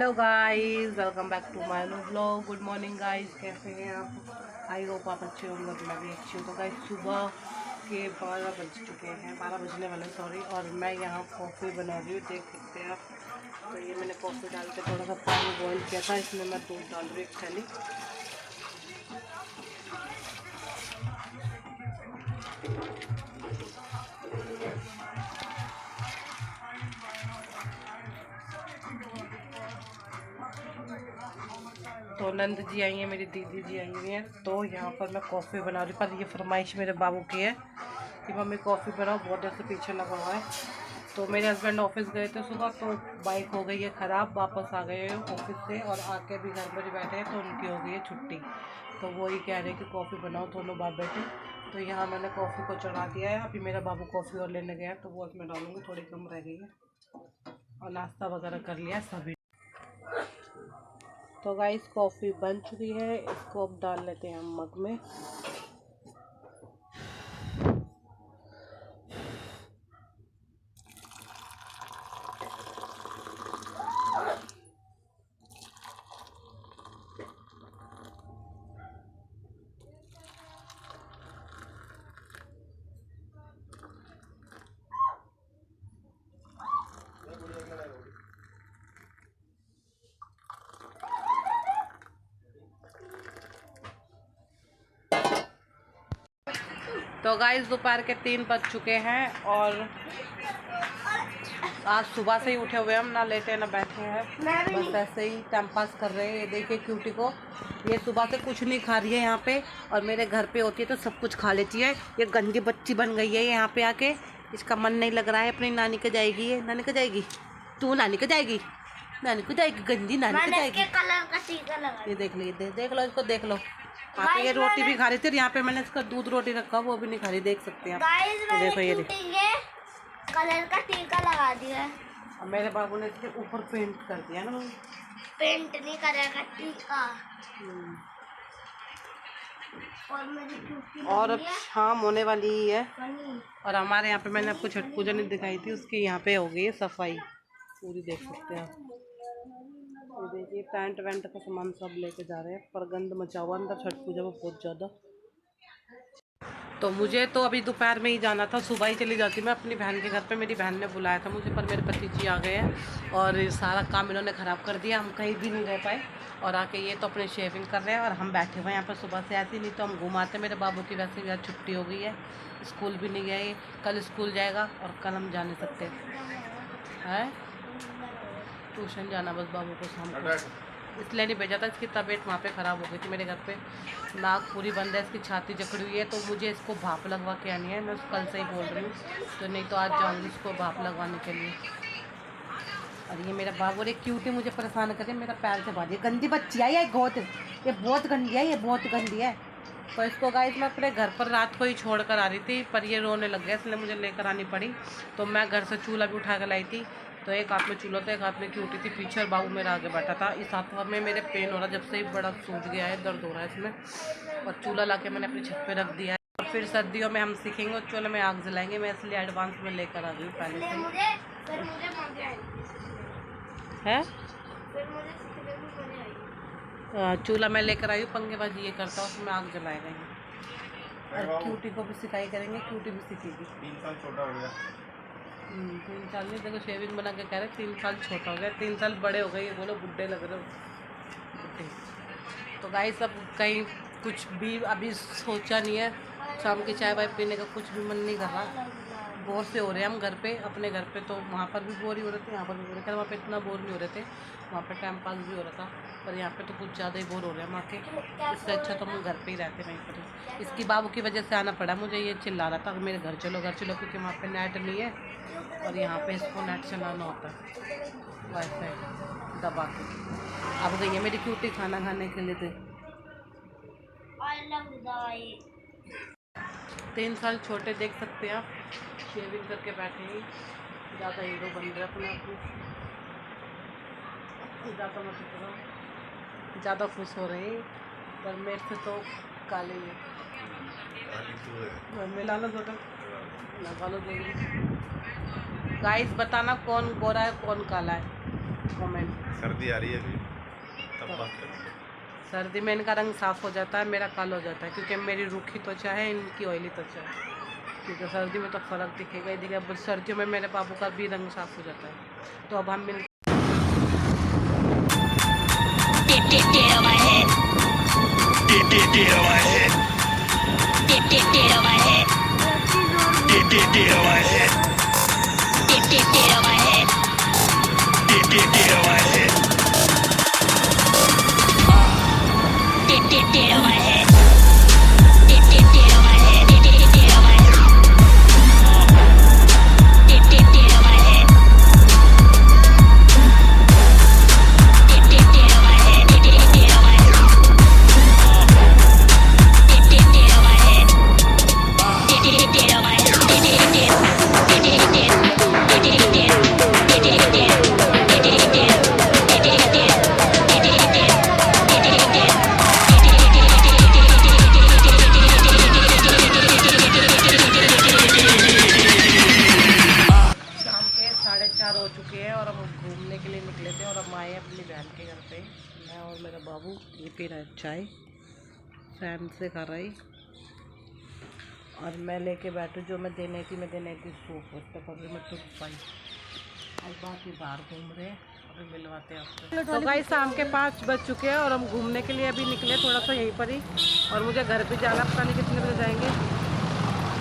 Hello guys, welcome back to my vlog. Good morning guys, कैसे हैं आप? I hope आप अच्छे होंगे, मैं भी अच्छी हूँ। तो गाइस सुबह के 12 बज चुके हैं, 12 बजने वाले सॉरी। और मैं यहाँ कॉफ़ी बना रही हूँ, देख सकते हैं आप। तो ये मैंने कॉफ़ी डाल के थोड़ा सा पानी बॉईल किया था, इसमें मैं दूध डाल रही हूँ एक थैली। तो नंद जी आई हैं, मेरी दीदी जी आई हुई हैं। तो यहाँ पर मैं कॉफ़ी बना रही हूँ, पर ये फरमाइश मेरे बाबू की है कि मम्मी कॉफ़ी बनाओ, बहुत देर से पीछे लगा हुआ है। तो मेरे हस्बैंड ऑफिस गए थे सुबह, तो बाइक हो गई है ख़राब, वापस आ गए ऑफिस से और आके भी घर पर ही बैठे हैं, तो उनकी हो गई है छुट्टी। तो वही कह रहे हैं कि कॉफ़ी बनाओ, दोनों बाप बेटे। तो यहाँ मैंने कॉफ़ी को चढ़ा दिया है, अभी मेरा बाबू कॉफ़ी और लेने गया है, तो वो उसमें डालूँगी, थोड़ी कम रह गई है। और नाश्ता वगैरह कर लिया है सभी। तो गाइस कॉफ़ी बन चुकी है, इसको अब डाल लेते हैं हम मग में। तो गाइस दोपहर के 3 बज चुके हैं और आज सुबह से ही उठे हुए हम, ना लेटे ना बैठे हैं, बस ऐसे ही टाइम पास कर रहे हैं। ये देखिए क्यूटी को, ये सुबह से कुछ नहीं खा रही है यहाँ पे, और मेरे घर पे होती है तो सब कुछ खा लेती है। ये गंदी बच्ची बन गई है यहाँ पे आके, इसका मन नहीं लग रहा है, अपनी नानी के जाएगी। ये नानी के जाएगी, तू नानी के जाएगी, नानी को जाएगी, गंदी नानी को जाएगी। कलर का टीका लगा, ये देख लीजिए, देख लो इसको, देख लो। यहाँ पे ये रोटी भी खा रही थी, और यहाँ पे मैंने इसका दूध रोटी रखा, वो भी नहीं खा रही, देख सकते हैं आप। देखो ये कलर का टीका लगा दिया। और मेरे बाबू ने इसके ऊपर पेंट कर दिया ना, पेंट नहीं करेगा, टीका। और मेरी क्यूटी और अब शाम होने वाली ही है। और हमारे यहाँ पे मैंने आपको छठ पूजा नहीं दिखाई थी, उसकी यहाँ पे हो गई है सफाई पूरी, देख सकते हैं आप। ये देखिए टेंट वेंट का सामान सब लेके जा रहे हैं, पर गंद मचा हुआ अंदर छठ पूजा में बहुत ज़्यादा। तो मुझे तो अभी दोपहर में ही जाना था, सुबह ही चली जाती मैं अपनी बहन के घर पे, मेरी बहन ने बुलाया था मुझे, पर मेरे भतीजी आ गए हैं और सारा काम इन्होंने ख़राब कर दिया, हम कहीं भी नहीं रह पाए। और आके ये तो अपने शेविंग कर रहे हैं और हम बैठे हुए हैं यहाँ पर सुबह से, ऐसे नहीं तो हम घुमाते। मेरे बाबू की वैसे भी आज छुट्टी हो गई है, स्कूल भी नहीं गए, कल स्कूल जाएगा और कल हम जा नहीं सकते हैं, ट्यूशन जाना बस बाबू को शाम को, इसलिए नहीं भेजा था। इसकी तबीयत वहाँ पे ख़राब हो गई थी मेरे घर पे, नाक पूरी बंद है, इसकी छाती जकड़ी हुई है, तो मुझे इसको भाप लगवा के आनी है। मैं कल से ही बोल रही हूँ, तो नहीं तो आज जाऊँगी इसको भाप लगवाने के लिए। और ये मेरा बाबू एक क्यूटी मुझे परेशान करे, मेरा पैर से बांधी, गंदी बच्ची है ये, बहुत गंदी है, ये बहुत गंदी है। तो इसको गाइस मैं अपने घर पर रात को ही छोड़ कर आ रही थी, पर ये रोने लग गया, इसलिए मुझे लेकर आनी पड़ी। तो मैं घर से चूल्हा भी उठा कर लाई थी, तो एक हाथ में चूल्हा था, एक हाथ में क्यूटी थी पीछे, और बाबू मेरा आगे बैठा था। इस हाथ में मेरे पेन हो रहा, जब से ही बड़ा सूज गया है, दर्द हो रहा है इसमें। और चूल्हा ला के मैंने अपनी छत पे रख दिया है, और फिर सर्दियों में हम सीखेंगे और चूल्हे में आग जलाएंगे, मैं इसलिए एडवांस में लेकर आ गई हूँ पहले से। चूल्हा मैं लेकर आई हूँ, पंगेबाजी ये करता हूँ, उसमें आग जलाएगा ये। और क्यूटी को भी सिखाई करेंगे, क्यूटी भी सीखेगी। 3 साल छोटा हो गया। 3 साल नहीं, देखो शेविंग बना के कह रहे 3 साल छोटा हो गया, 3 साल बड़े हो गए, ये बोलो बुढ़े लग रहे हो, बुढ़े। तो गाइस अब कहीं कुछ भी अभी सोचा नहीं है, शाम की चाय वाय पीने का कुछ भी मन नहीं कर रहा, बोर से हो रहे हैं हम घर पे, अपने घर पे। तो वहाँ पर भी बोर ही हो रहे थे, यहाँ पर भी बोर रहे थे, वहाँ पे इतना बोर नहीं हो रहे थे, वहाँ पे टाइम पास भी हो रहा था, पर यहाँ पे तो कुछ ज़्यादा ही बोर हो रहे हैं वहाँ के। इससे अच्छा तो हम घर पे ही रहते वहीं पर ही। इसकी बाबू की वजह से आना पड़ा मुझे, ये चिल्ला रहा था मेरे घर चलो घर चलो, क्योंकि वहाँ पे नेट नहीं है और यहाँ पे इसको नेट चलाना होता है वाईफाई दबा के। अब गई है मेरी क्यूटी खाना खाने के लिए। 3 साल छोटे, देख सकते हैं आप, शेविंग करके बैठे ही, ज़्यादा हीरो बन रहे अपने आप को, ज़्यादा मतलब ज़्यादा खुश हो रहे हैं, पर मेरे से तो काले ही मिला लो थोड़ा लगा लो। गाइस बताना कौन गोरा है कौन काला है, कमेंट। सर्दी आ रही है अभी, तब बात करेंगे। सर्दी में इनका रंग साफ हो जाता है, मेरा काला हो जाता है, क्योंकि मेरी रूखी त्वचा है, इनकी ऑयली त्वचा है। क्योंकि सर्दी में तो फ़र्क दिखेगा ही दिखेगा, बस सर्दियों में मेरे बाबू का भी रंग साफ हो जाता है। तो अब हम मिल हो चुके हैं और हम घूमने के लिए निकले थे और हम आए अपनी बहन के घर पे। मैं और मेरा बाबू ये पी रहा है चाय, फैन से खा रही, और मैं लेके बैठू जो मैं देने थी सूप तक अभी मैं टूट पाई। आज बाकी बाहर घूम रहे हैं, अभी मिलवाते हैं आपसे। तो गाइस शाम के 5 बज चुके हैं और हम घूमने के लिए अभी निकले थोड़ा सा यहीं पर ही, और मुझे घर पे जाना, पता नहीं कितने बजे जाएंगे।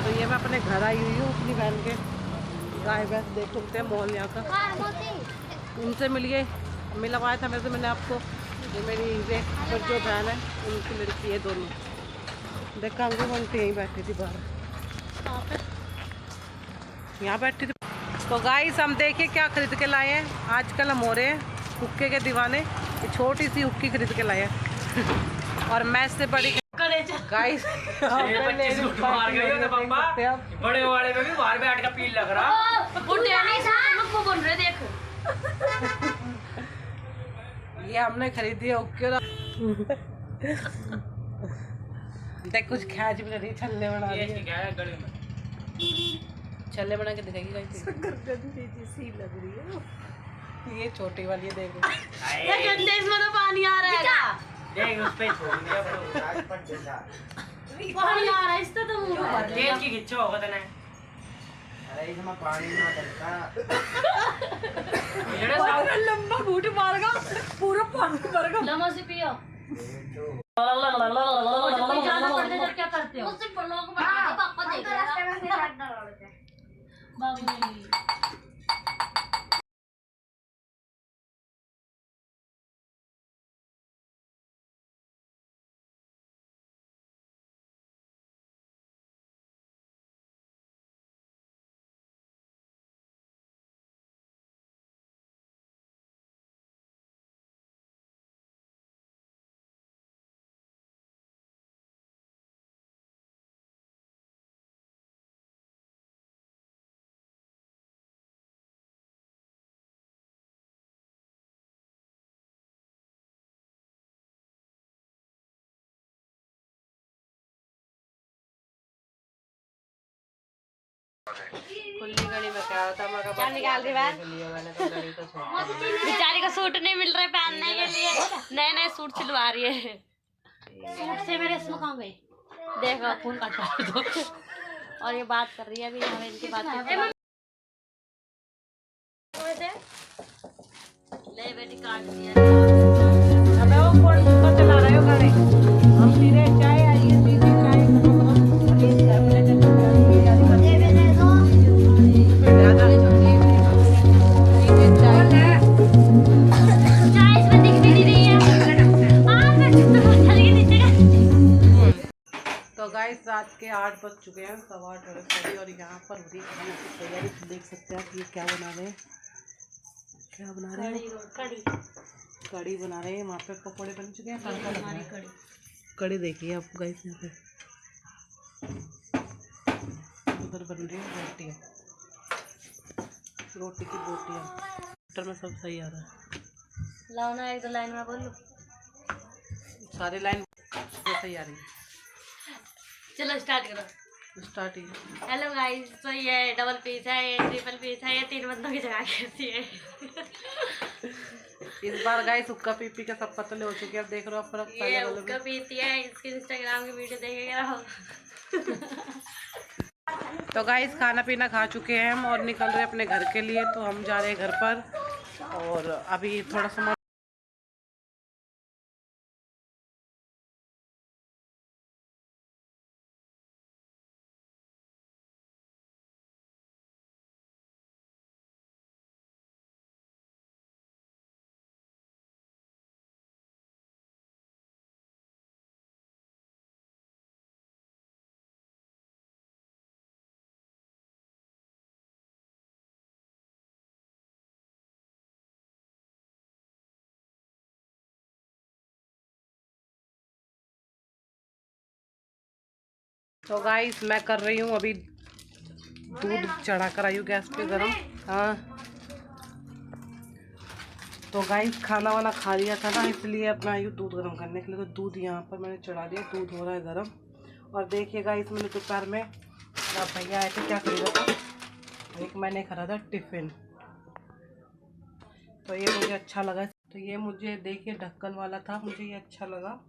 तो ये मैं अपने घर आई हुई हूँ अपनी बहन के। गाय भैंस देख सकते हैं मॉल यहाँ का, उनसे मिलिए, मिलवाया था वैसे मैंने आपको। ये मेरी पर जो बहन है उनकी लड़की है दोनों, देखा अंगू यहीं बैठी थी बाहर, यहाँ बैठी थी। तो गाइस हम देखिए क्या खरीद के लाए हैं। आजकल हम हो रहे हैं हुक्के के दीवाने, ये छोटी सी हुक्की खरीद के लाए हैं और मैं इससे बड़ी गाइस बड़े वाले में भी बाहर बैठ का पील लग रहा। ये हमने खरीदी है हुक्के। देख कुछ खैच भी नहीं, छल्ले बना रही है, छल्ले बना के दिखाएगी गाइस। सी लग रही है ये छोटी वाली है, देखो इसमें तो पानी आ रहा है, देख उस पे छोड़ दिया पानी आ रहा है इससे तो मुंह तेज की खिंचो होगा तने। अरे इसमें पानी ना डलता, ये सारा लंबा घूट मारेगा, पूरा पानी भरेगा। लम्बा से पियो, जाना पड़ता है क्या करते हो? मुझसे पढ़ो को पापा देख रहा है बाबूजी। खुली गली में क्या होता है, मगर क्या निकाल रही है मैंने तो गली तो छोड़ दी। बेचारी को सूट नहीं मिल रहा है पहनने के लिए, नए नए सूट सिलवा रही है। सूट से मेरे इसमें कहाँ गए, देखो खून काट दो। और ये बात कर रही है अभी, हमें इनकी बात ले बेटी काट दिया। हमें वो कौन सा चला रहे हो गाड़ी, हम पी रहे चाय, आइए दीदी चाय। तो गाइस रात के 8 बज चुके हैं, 8:15 और यहाँ पर हो रही है खाने की तैयारी। देख सकते हैं आप ये क्या बना रहे हैं, क्या बना रहे हैं, कड़ी बना रहे हैं। वहाँ पे पकौड़े बन चुके हैं, तड़का लग रहा है। कड़ी देखिए आप गाइस, यहाँ पे उधर बन रही है रोटियाँ, रोटी की बोटियाँ। टमाटर में सब सही आ रहा है, लाओ ना एक दो लाइन में बोलो, सारी लाइन सही आ रही है। चलो स्टार्ट करो। स्टार्ट ही। हेलो गाइस, तो ये डबल पीस है, ये ट्रिपल पीस है, ये 3 बंदों की जगह कैसी है। इस बार गाइस हुक्का पी पी के सब पतले हो चुके हैं। अब देख रहे हो फर्क ये पहले वाले हुक्का में। पीती है, इसके इंस्टाग्राम की वीडियो देखेगा हो। तो गाइस खाना पीना खा चुके हैं हम और निकल रहे हैं अपने घर के लिए। तो हम जा रहे हैं घर पर और अभी थोड़ा सा तो गाइस मैं कर रही हूँ अभी दूध चढ़ा कर आई हूँ गैस पे गरम। हाँ तो गाइस खाना वाना खा लिया था ना, इसलिए अपना आई हूँ दूध गर्म करने के लिए। तो दूध यहाँ पर मैंने चढ़ा दिया, दूध हो रहा है गर्म। और देखिए गाइस मैंने दोपहर में भैया आए थे, क्या खरीदा था, एक मैंने खरीदा टिफ़िन। तो ये मुझे अच्छा लगा। तो ये मुझे देखिए ढक्कन वाला था, मुझे ये अच्छा लगा।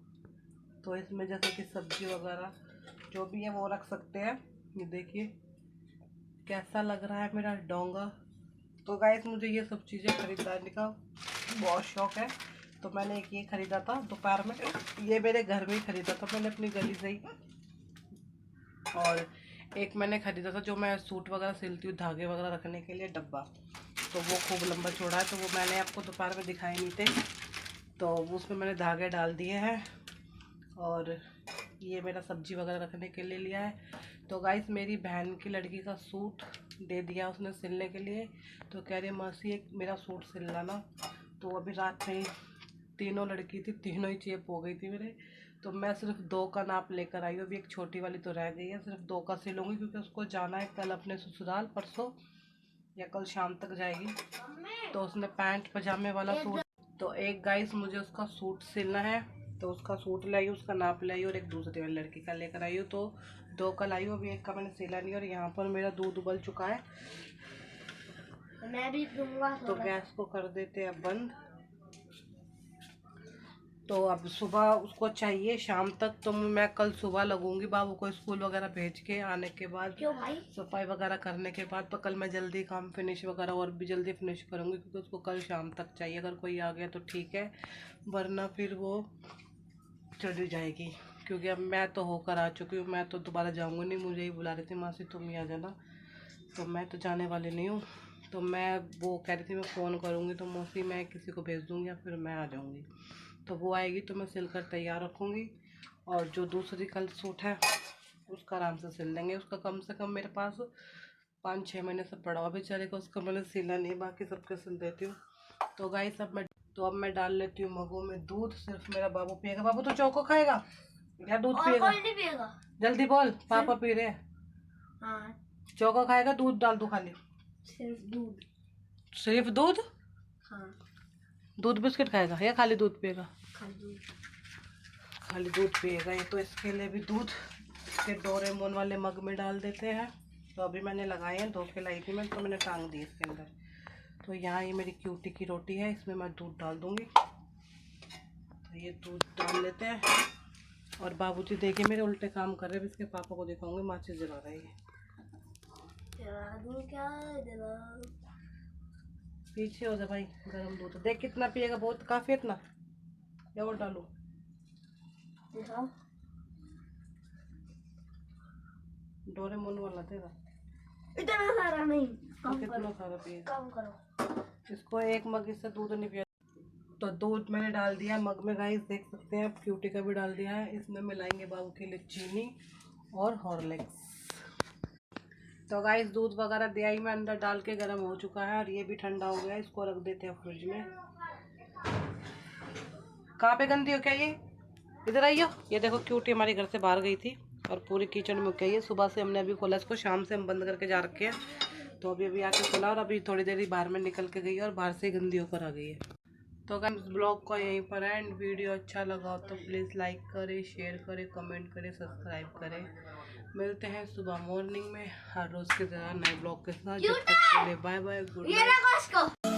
तो इसमें जैसे कि सब्जी वगैरह जो भी है वो रख सकते हैं। ये देखिए कैसा लग रहा है मेरा डोंगा। तो गाइस मुझे ये सब चीज़ें खरीदाने का बहुत शौक है। तो मैंने एक ये ख़रीदा था दोपहर में, ये मेरे घर में ही ख़रीदा था मैंने अपनी गली से ही। और एक मैंने ख़रीदा था जो मैं सूट वगैरह सिलती हूँ, धागे वगैरह रखने के लिए डब्बा। तो वो खूब लंबा चौड़ा है, तो वो मैंने आपको दोपहर में दिखाए नहीं थे। तो उसमें मैंने धागे डाल दिए हैं। और ये मेरा सब्जी वगैरह रखने के लिए लिया है। तो गाइस मेरी बहन की लड़की का सूट दे दिया उसने सिलने के लिए। तो कह रही मासी एक मेरा सूट सिल लाना। तो अभी रात में तीनों लड़की थी, तीनों ही चेप हो गई थी मेरे। तो मैं सिर्फ 2 का नाप लेकर आई हूँ। अभी एक छोटी वाली तो रह गई है, सिर्फ 2 का सिलूँगी क्योंकि उसको जाना है कल अपने ससुराल, परसों या कल शाम तक जाएगी। तो उसने पैंट पजामे वाला सूट, तो एक गाइस मुझे उसका सूट सिलना है। तो उसका सूट लाई, उसका नाप लाई और एक दूसरी वाली लड़की का लेकर आई हूँ। तो 2 का लाई हूँ, अभी एक का मैंने सिला नहीं। और यहाँ पर मेरा दूध उबल चुका है, मैं भी दूंगा। तो गैस को कर देते हैं बंद। तो अब सुबह उसको चाहिए शाम तक, तो मैं कल सुबह लगूंगी बाबू को स्कूल वगैरह भेज के आने के बाद। क्यों भाई? सफाई वगैरह करने के बाद तो कल मैं जल्दी काम फिनिश वगैरह और भी जल्दी फिनिश करूँगी क्योंकि उसको कल शाम तक चाहिए। अगर कोई आ गया तो ठीक है, वरना फिर वो चली जाएगी। क्योंकि अब मैं तो होकर आ चुकी हूँ, मैं तो दोबारा जाऊँगी नहीं। मुझे ही बुला रही थी मासी तुम ही आ जाना, तो मैं तो जाने वाली नहीं हूँ। तो मैं वो कह रही थी मैं फ़ोन करूँगी, तो मौसी मैं किसी को भेज दूँगी या फिर मैं आ जाऊँगी। तो वो आएगी तो मैं सिल कर तैयार रखूँगी। और जो दूसरी कल सूट है उसका आराम से सिल लेंगे। उसका कम से कम मेरे पास 5-6 महीने से पड़ा हुआ भी चलेगा, उसका मैंने सिला नहीं, बाकी सबके सिल देती हूँ। तो गाइस अब मैं डाल लेती हूँ मगों में दूध। सिर्फ मेरा बाबू पिएगा। बाबू तो चौको खाएगा या दूध पिएगा? कोई नहीं पिएगा। जल्दी बोल, पापा पी रहे हैं। हाँ, चौको खाएगा, दूध डाल दो खाली? सिर्फ दूध। सिर्फ दूध? हाँ, दूध बिस्किट खाएगा या खाली दूध पिएगा? खाली दूध। खाली दूध पिएगा ये। तो इसके लिए भी दूध के डोरेमोन वाले मग में डाल देते हैं। तो अभी मैंने लगाए हैं, धो के लाई थी मैं, तो मैंने टांग दी इसके अंदर। तो यहाँ ये मेरी क्यूटी की रोटी है, इसमें मैं दूध डाल दूँगी। तो ये दूध डाल लेते हैं। और बाबूजी देखिए मेरे उल्टे काम कर रहे हैं। इसके पापा को दिखाऊंगी, माचिस जला रही है। पीछे हो जा भाई, गर्म दूध देख कितना पिएगा, बहुत काफ़ी इतना या और डालूं? डोरेमोन वाला देगा? इतना सारा नहीं, तो कितना सारा पिएगा? कम करो। इसको एक मग इससे दूध नहीं पिया। तो दूध मैंने डाल दिया मग में गाइस, देख सकते हैं। अब क्यूटी का भी डाल दिया है। इसमें मिलाएंगे बाबू के लिए चीनी और हॉर्लिक्स। तो गाइस दूध वगैरह दिया ही मैं अंदर डाल के, गर्म हो चुका है और ये भी ठंडा हो गया है। इसको रख देते हैं फ्रिज में। कहाँ पे गंदी हो क्या ये? इधर आइयो। ये देखो क्यूटी हमारी घर से बाहर गई थी और पूरी किचन में गई है। सुबह से हमने अभी खोला इसको, शाम से हम बंद करके जा रखे हैं। तो अभी आके खोला और अभी थोड़ी देर ही बाहर में निकल के गई है और बाहर से ही गंदी होकर आ गई है। तो गाइस ब्लॉग को यहीं पर है। एंड वीडियो अच्छा लगा हो तो प्लीज़ लाइक करें, शेयर करें, कमेंट करें, सब्सक्राइब करें। मिलते हैं सुबह मॉर्निंग में हर रोज की तरह नए ब्लॉग के साथ। जब तक के लिए बाय बाय, गुड नाइट।